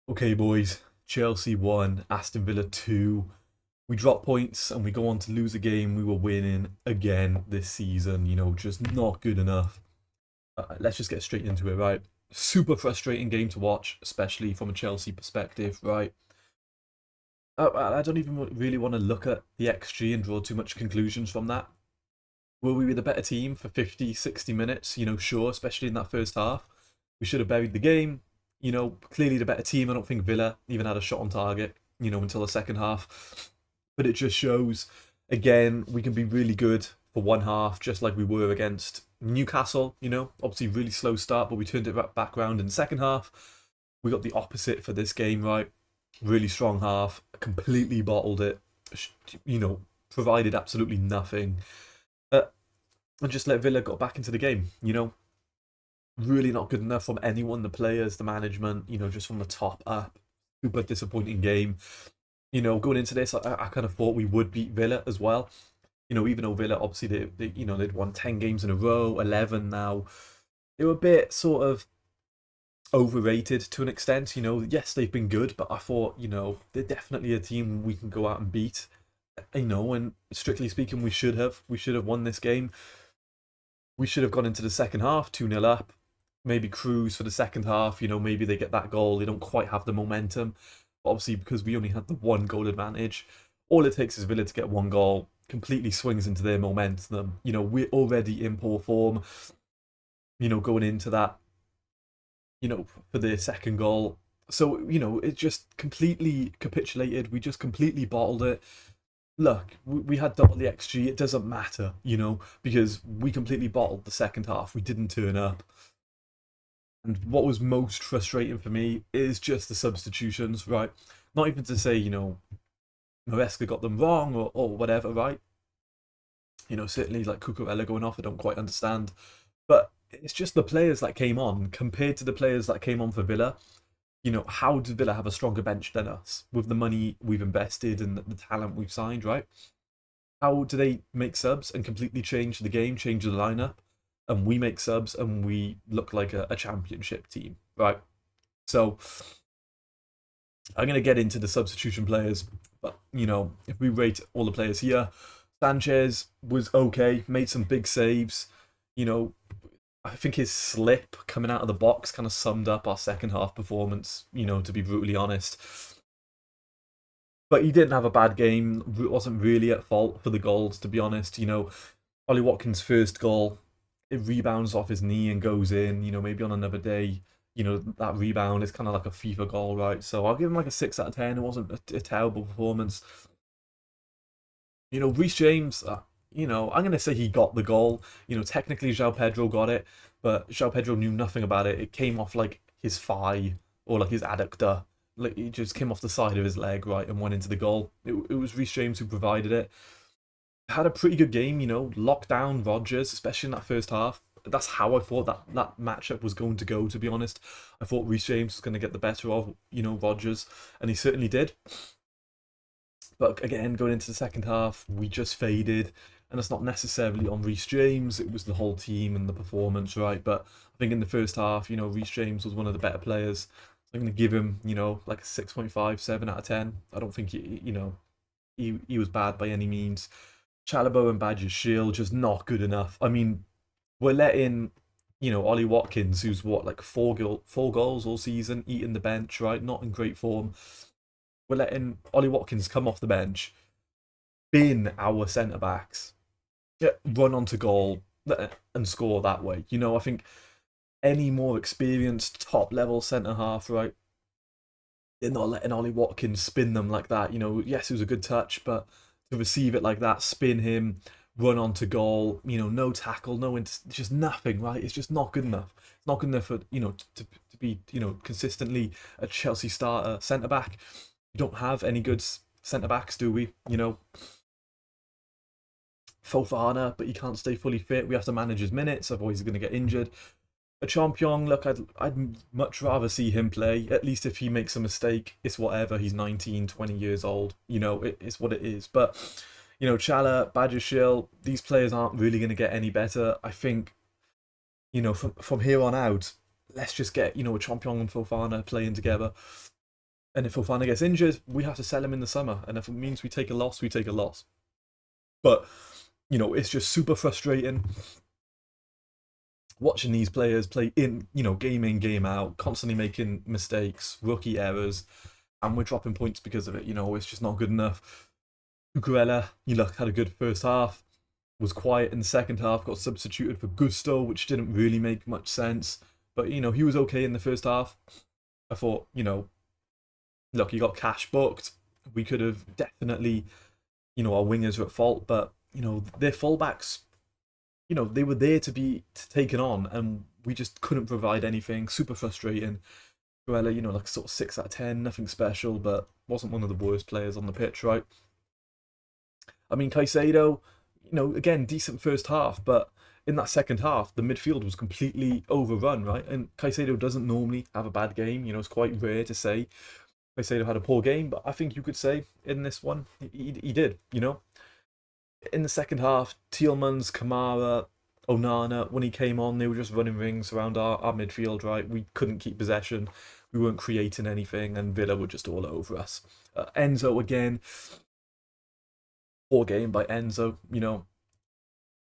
Okay, boys. Chelsea 1, Aston Villa 2. We drop points and we go on to lose a game we were winning again this season. Just not good enough. Let's just get straight into it, right? Super frustrating game to watch, especially from a Chelsea perspective, right? I don't even really want to look at the XG and draw too much conclusions from that. Were we the better team for 50, 60 minutes? Sure, especially in that first half. We should have buried the game. Clearly the better team. I don't think Villa even had a shot on target, until the second half. But it just shows, again, we can be really good for one half, just like we were against Newcastle. Obviously really slow start, but we turned it back around in the second half. We got the opposite for this game, right? Really strong half, completely bottled it, you know, provided absolutely nothing. Uh, and just let Villa got back into the game. Really not good enough from anyone, the players, the management. Just from the top up. Super disappointing game. Going into this, I kind of thought we would beat Villa as well. Even though Villa obviously they'd won 10 games in a row, 11 now. They were a bit sort of overrated to an extent. Yes, they've been good, but I thought they're definitely a team we can go out and beat. And strictly speaking, we should have won this game. We should have gone into the second half 2-0 up, maybe cruise for the second half. Maybe they get that goal. They don't quite have the momentum. But obviously, because we only had the one goal advantage, all it takes is Villa to get one goal, completely swings into their momentum. We're already in poor form, going into that, for the second goal. So, it just completely capitulated. We just completely bottled it. Look, we had double the XG. It doesn't matter, because we completely bottled the second half. We didn't turn up. And what was most frustrating for me is just the substitutions, right? Not even to say, Maresca got them wrong or whatever, right? Certainly like Cucurella going off, I don't quite understand. But it's just the players that came on compared to the players that came on for Villa. How did Villa have a stronger bench than us with the money we've invested and the talent we've signed, right? How do they make subs and completely change the game, change the lineup? And we make subs and we look like a championship team, right? So I'm going to get into the substitution players, but if we rate all the players here, Sanchez was okay, made some big saves. You know, I think his slip coming out of the box kind of summed up our second half performance, to be brutally honest. But he didn't have a bad game, wasn't really at fault for the goals, to be honest. Ollie Watkins' first goal, it rebounds off his knee and goes in. Maybe on another day, that rebound is kind of like a FIFA goal, right? So I'll give him like a 6 out of 10. It wasn't a terrible performance. Reece James, I'm going to say he got the goal. Technically, João Pedro got it, but João Pedro knew nothing about it. It came off like his thigh or like his adductor. Like it just came off the side of his leg, right, and went into the goal. It was Reece James who provided it. Had a pretty good game, locked down Rodgers, especially in that first half. That's how I thought that matchup was going to go, to be honest. I thought Reece James was going to get the better of, Rodgers, and he certainly did. But again, going into the second half, we just faded. And it's not necessarily on Reece James, it was the whole team and the performance, right? But I think in the first half, Reece James was one of the better players. So I'm going to give him, like a 6.5, 7 out of 10. I don't think, he was bad by any means. Chalobah and Badger's Shield just not good enough. I mean, we're letting, Ollie Watkins, who's what, like four goals all season, eating the bench, right? Not in great form. We're letting Ollie Watkins come off the bench, bin our centre backs, run onto goal, and score that way. I think any more experienced top level centre half, right? They're not letting Ollie Watkins spin them like that. Yes, it was a good touch, but to receive it like that, spin him, run onto goal, no tackle, just nothing, right? It's just not good enough. It's not good enough for, to be, consistently a Chelsea starter centre back. We don't have any good centre backs, do we? Fofana, but he can't stay fully fit. We have to manage his minutes, otherwise he's going to get injured. A Champion, look, I'd much rather see him play. At least if he makes a mistake, it's whatever. He's 19, 20 years old. It's what it is. But, Chala, Badger, these players aren't really going to get any better. I think, from here on out, let's just get, a Champion and Fofana playing together. And if Fofana gets injured, we have to sell him in the summer. And if it means we take a loss, we take a loss. But, it's just super frustrating watching these players play game in, game out, constantly making mistakes, rookie errors, and we're dropping points because of it. It's just not good enough. Cucurella, had a good first half, was quiet in the second half, got substituted for Gusto, which didn't really make much sense. But, he was okay in the first half. I thought, look, he got cash booked. We could have definitely, our wingers are at fault, but, their fullbacks, they were there to be taken on, and we just couldn't provide anything. Super frustrating. Cucurella, like sort of 6 out of 10, nothing special, but wasn't one of the worst players on the pitch, right? I mean, Caicedo, again, decent first half, but in that second half, the midfield was completely overrun, right? And Caicedo doesn't normally have a bad game. It's quite rare to say Caicedo had a poor game, but I think you could say in this one, he did, In the second half, Tielemans, Kamara, Onana, when he came on, they were just running rings around our midfield, right? We couldn't keep possession. We weren't creating anything, and Villa were just all over us. Enzo, again, poor game by Enzo.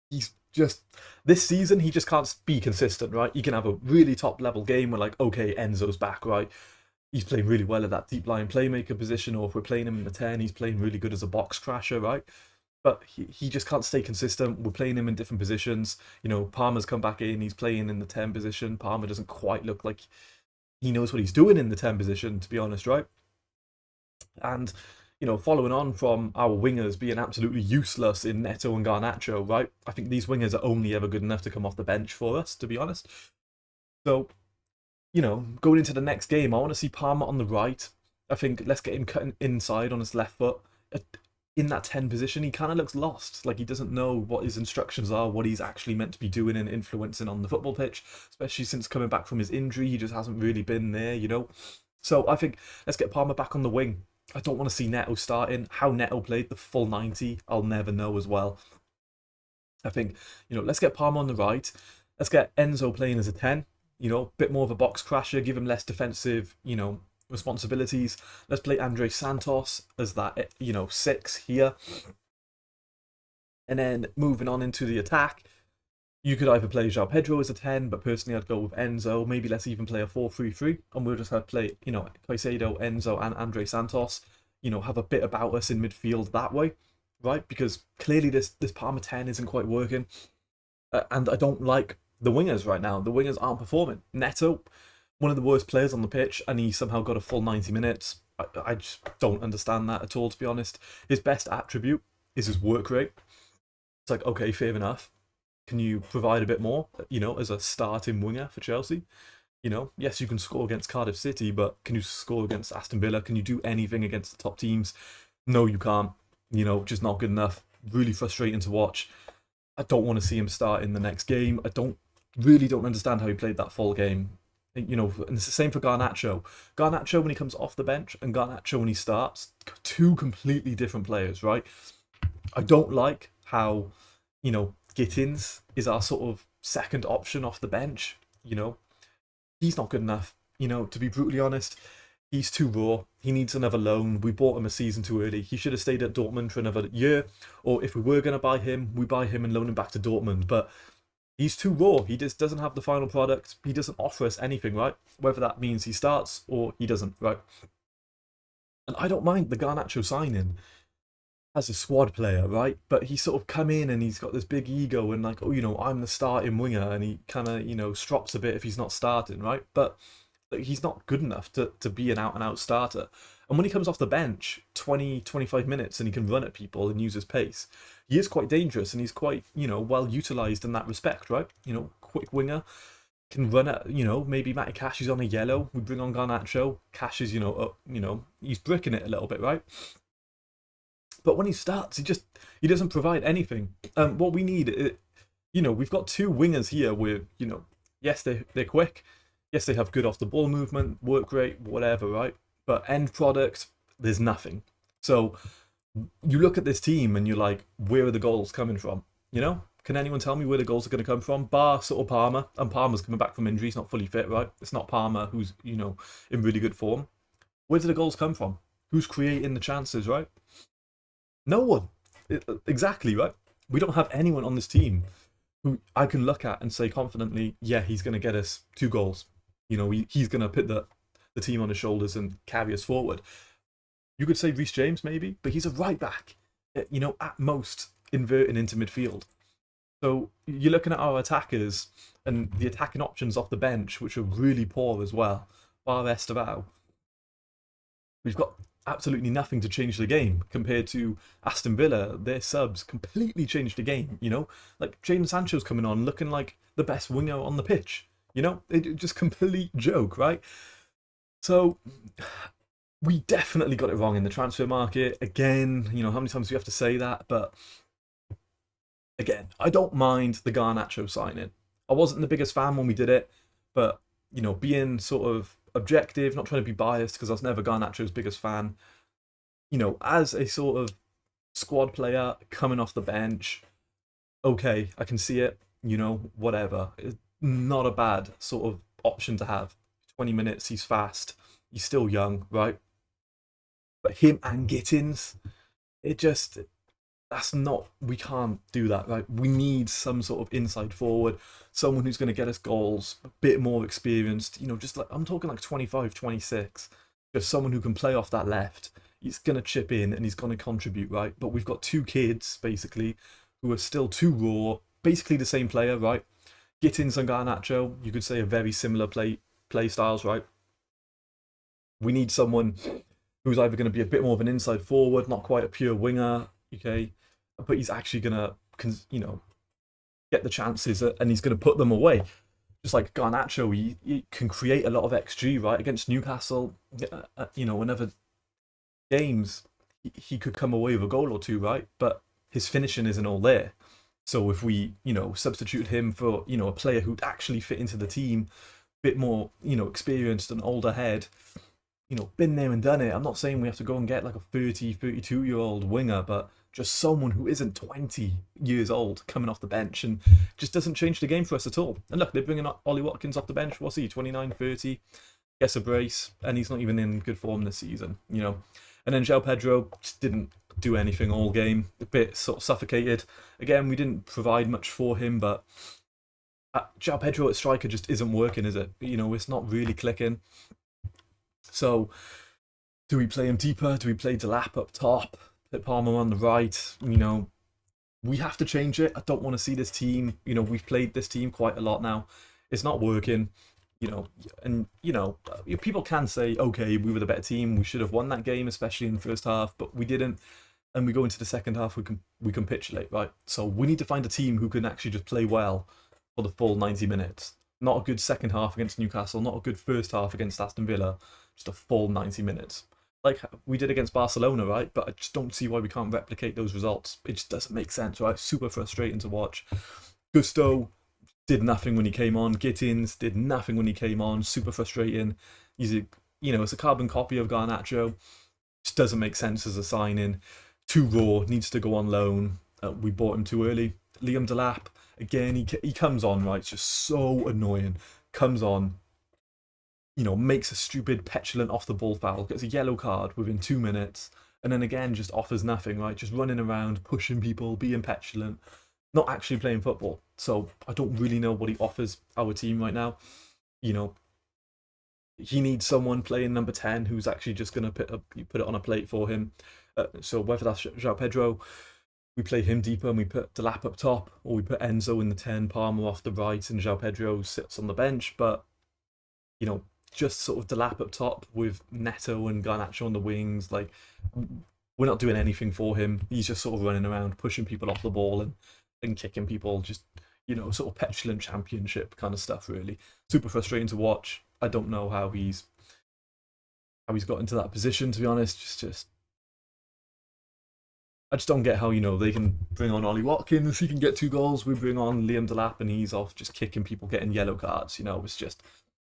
He's just, this season, he just can't be consistent, right? You can have a really top level game where, like, okay, Enzo's back, right? He's playing really well at that deep line playmaker position, or if we're playing him in the 10, he's playing really good as a box crasher, right? But he just can't stay consistent. We're playing him in different positions. Palmer's come back in, he's playing in the 10 position. Palmer doesn't quite look like he knows what he's doing in the 10 position, to be honest, right? And, following on from our wingers being absolutely useless in Neto and Garnacho, right? I think these wingers are only ever good enough to come off the bench for us, to be honest. So, going into the next game, I want to see Palmer on the right. I think let's get him cutting inside on his left foot. In that 10 position, he kind of looks lost. Like he doesn't know what his instructions are, what he's actually meant to be doing and influencing on the football pitch, especially since coming back from his injury. He just hasn't really been there, So I think let's get Palmer back on the wing. I don't want to see Neto starting. How Neto played the full 90, I'll never know as well. I think, let's get Palmer on the right. Let's get Enzo playing as a 10, bit more of a box crasher, give him less defensive, responsibilities. Let's play Andre Santos as that, 6 here. And then moving on into the attack, you could either play João Pedro as a 10, but personally I'd go with Enzo. Maybe let's even play a 4-3-3, and we'll just have to play, Caicedo, Enzo, and Andre Santos, have a bit about us in midfield that way, right? Because clearly this Parma 10 isn't quite working. And I don't like the wingers right now. The wingers aren't performing. Neto, one of the worst players on the pitch, and he somehow got a full 90 minutes. I just don't understand that at all, to be honest. His best attribute is his work rate. It's like, okay, fair enough. Can you provide a bit more, as a starting winger for Chelsea? Yes, you can score against Cardiff City, but can you score against Aston Villa? Can you do anything against the top teams? No, you can't. Just not good enough. Really frustrating to watch. I don't want to see him start in the next game. I don't understand how he played that full game. And it's the same for Garnacho. Garnacho when he comes off the bench and Garnacho when he starts, two completely different players, right? I don't like how, Gittins is our sort of second option off the bench. He's not good enough. To be brutally honest, he's too raw. He needs another loan. We bought him a season too early. He should have stayed at Dortmund for another year. Or if we were going to buy him, we buy him and loan him back to Dortmund. But he's too raw. He just doesn't have the final product. He doesn't offer us anything, right? Whether that means he starts or he doesn't, right? And I don't mind the Garnacho signing as a squad player, right? But he's sort of come in and he's got this big ego and like, oh, I'm the starting winger, and he kind of, strops a bit if he's not starting, right? But he's not good enough to be an out-and-out starter. And when he comes off the bench, 20, 25 minutes, and he can run at people and use his pace, he is quite dangerous, and he's quite, well utilised in that respect, right? Quick winger, can run at, maybe Matty Cash is on a yellow, we bring on Garnacho, Cash is, he's bricking it a little bit, right? But when he starts, he doesn't provide anything. What we need, we've got two wingers here with, yes, they're quick. Yes, they have good off the ball movement, work rate, whatever, right? But end product, there's nothing. So you look at this team and you're like, where are the goals coming from? Can anyone tell me where the goals are going to come from? Bar sort of Palmer, and Palmer's coming back from injury. He's not fully fit, right? It's not Palmer who's, in really good form. Where do the goals come from? Who's creating the chances, right? No one. Exactly, right? We don't have anyone on this team who I can look at and say confidently, yeah, he's going to get us 2 goals. He's going to put the team on his shoulders and carry us forward. You could say Reece James, maybe, but he's a right back, at most inverting into midfield. So you're looking at our attackers and the attacking options off the bench, which are really poor as well, bar Esteval. We've got absolutely nothing to change the game compared to Aston Villa. Their subs completely changed the game, Like Jadon Sancho's coming on looking like the best winger on the pitch, It just complete joke, right? So we definitely got it wrong in the transfer market. Again, how many times do we have to say that? But again, I don't mind the Garnacho signing. I wasn't the biggest fan when we did it, but being sort of objective, not trying to be biased because I was never Garnacho's biggest fan. As a sort of squad player coming off the bench, okay, I can see it. Whatever. It's not a bad sort of option to have. 20 minutes, he's fast. He's still young, right? But him and Gittins, we can't do that, right? We need some sort of inside forward, someone who's going to get us goals, a bit more experienced, just like, I'm talking like 25, 26, just someone who can play off that left. He's going to chip in and he's going to contribute, right? But we've got 2 kids, basically, who are still too raw, basically the same player, right? Gittins and Garnacho, you could say, are very similar play styles, right? We need someone who's either going to be a bit more of an inside forward, not quite a pure winger, okay, but he's actually going to, get the chances and he's going to put them away. Just like Garnacho, he can create a lot of XG, right? Against Newcastle, in other games, he could come away with a goal or 2, right? But his finishing isn't all there. So if we, substitute him for, a player who'd actually fit into the team, bit more, experienced and older head, been there and done it. I'm not saying we have to go and get like a 30, 32-year-old winger, but just someone who isn't 20 years old coming off the bench and just doesn't change the game for us at all. And look, they're bringing Ollie Watkins off the bench. What's he, 29, 30? Gets a brace, and he's not even in good form this season, And then João Pedro just didn't do anything all game. A bit sort of suffocated. Again, we didn't provide much for him, but João Pedro at striker just isn't working, is it? It's not really clicking. So, do we play him deeper? Do we play Delap up top? Put Palmer on the right? We have to change it. I don't want to see this team. We've played this team quite a lot now. It's not working. And people can say, okay, we were the better team. We should have won that game, especially in the first half, but we didn't. And we go into the second half, we capitulate, right? So we need to find a team who can actually just play well for the full 90 minutes. Not a good second half against Newcastle, not a good first half against Aston Villa, just a full 90 minutes. Like we did against Barcelona, right? But I just don't see why we can't replicate those results. It just doesn't make sense, right? Super frustrating to watch. Gusto did nothing when he came on. Gittins did nothing when he came on. Super frustrating. He's it's a carbon copy of Garnacho. Just doesn't make sense as a signing. Too raw. Needs to go on loan. We bought him too early. Liam Delap, again, he comes on, right? It's just so annoying. Comes on, makes a stupid, petulant off the ball foul, gets a yellow card within 2 minutes, and then again just offers nothing, right? Just running around, pushing people, being petulant, not actually playing football. So I don't really know what he offers our team right now. He needs someone playing number 10 who's actually just going to put it on a plate for him. So whether that's João Pedro, we play him deeper and we put Delap up top, or we put Enzo in the 10, Palmer off the right, and João Pedro sits on the bench. But, just sort of Delap up top with Neto and Garnacho on the wings. Like, we're not doing anything for him. He's just sort of running around, pushing people off the ball and kicking people. Just, sort of petulant championship kind of stuff, really. Super frustrating to watch. I don't know how he's got into that position, to be honest. I just don't get how, they can bring on Ollie Watkins, he can get 2 goals, we bring on Liam Delap and he's off just kicking people, getting yellow cards. It's just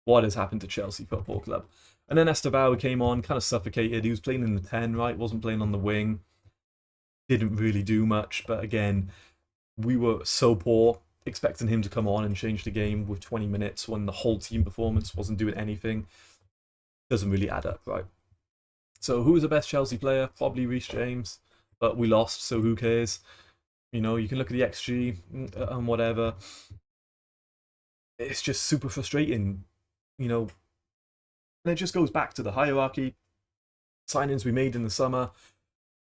what has happened to Chelsea Football Club. And then Esteval came on, kind of suffocated. He was playing in the 10, right? Wasn't playing on the wing. Didn't really do much, but again, we were so poor, expecting him to come on and change the game with 20 minutes when the whole team performance wasn't doing anything. Doesn't really add up, right? So who was the best Chelsea player? Probably Reece James, but we lost, so who cares? You know, you can look at the XG and whatever. It's just super frustrating, you know. And it just goes back to the hierarchy, signings we made in the summer.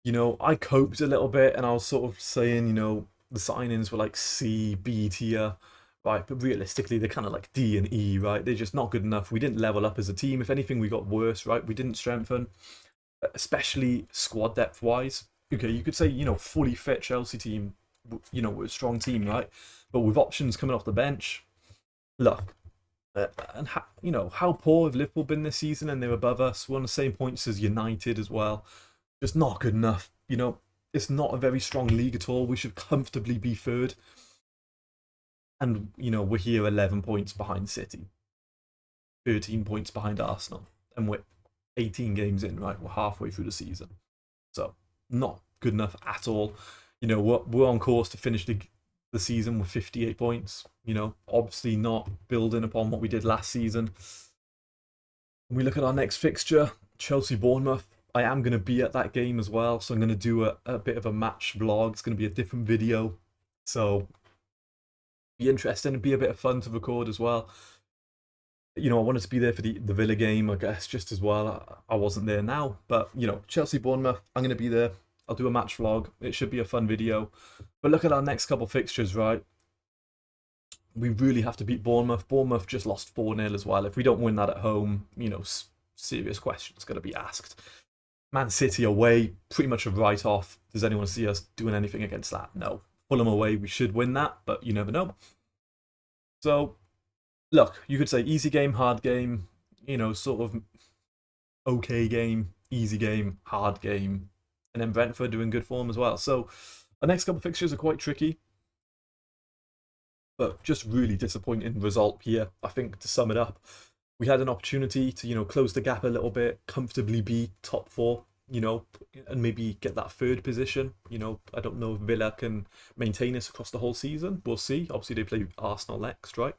You know, I coped a little bit and I was sort of saying, you know, the signings were like C, B tier, right? But realistically, they're kind of like D and E, right? They're just not good enough. We didn't level up as a team. If anything, we got worse, right? We didn't strengthen, especially squad depth wise. Okay, you could say, you know, fully fit Chelsea team, you know, we're a strong team, right? But with options coming off the bench, look, and you know, how poor have Liverpool been this season, and they're above us. We're on the same points as United as well. Just not good enough. You know, it's not a very strong league at all. We should comfortably be third. And, you know, we're here 11 points behind City, 13 points behind Arsenal. And we're 18 games in, right? We're halfway through the season. So, not good enough at all. You know, we're on course to finish the season with 58 points. You know, obviously not building upon what we did last season. When we look at our next fixture, Chelsea-Bournemouth. I am going to be at that game as well, so I'm going to do a bit of a match vlog. It's going to be a different video, so be interesting and be a bit of fun to record as well. You know, I wanted to be there for the Villa game, I guess, just as well. I wasn't there now, but, you know, Chelsea-Bournemouth, I'm going to be there. I'll do a match vlog. It should be a fun video. But look at our next couple fixtures, right? We really have to beat Bournemouth. Bournemouth just lost 4-0 as well. If we don't win that at home, you know, serious questions going to be asked. Man City away, pretty much a write-off. Does anyone see us doing anything against that? No. Fulham away, we should win that, but you never know. So, look, you could say easy game, hard game, you know, sort of okay game, easy game, hard game, and then Brentford doing good form as well. So, our next couple of fixtures are quite tricky, but just really disappointing result here, I think, to sum it up. We had an opportunity to, you know, close the gap a little bit, comfortably be top 4, you know, and maybe get that third position. You know, I don't know if Villa can maintain this across the whole season. We'll see. Obviously, they play Arsenal next, right?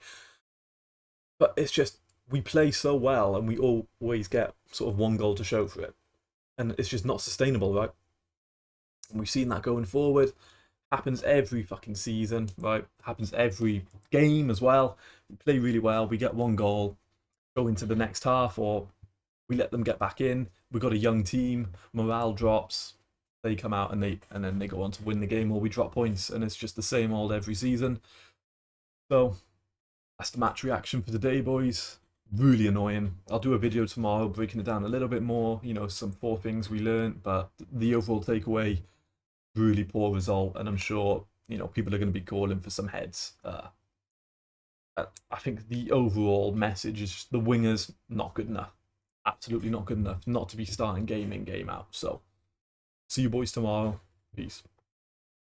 But it's just, we play so well and we always get sort of one goal to show for it. And it's just not sustainable, right? And we've seen that going forward. Happens every fucking season, right? Happens every game as well. We play really well. We get one goal, go into the next half, or we let them get back in. We've got a young team, morale drops, they come out and then they go on to win the game, or we drop points, and it's just the same old every season. So that's the match reaction for today, boys. Really annoying. I'll do a video tomorrow breaking it down a little bit more, you know, some 4 things we learned, but the overall takeaway, really poor result, and I'm sure, you know, people are going to be calling for some heads. I think the overall message is the wingers not good enough. Absolutely not good enough. Not to be starting game in, game out. So, see you boys tomorrow. Peace.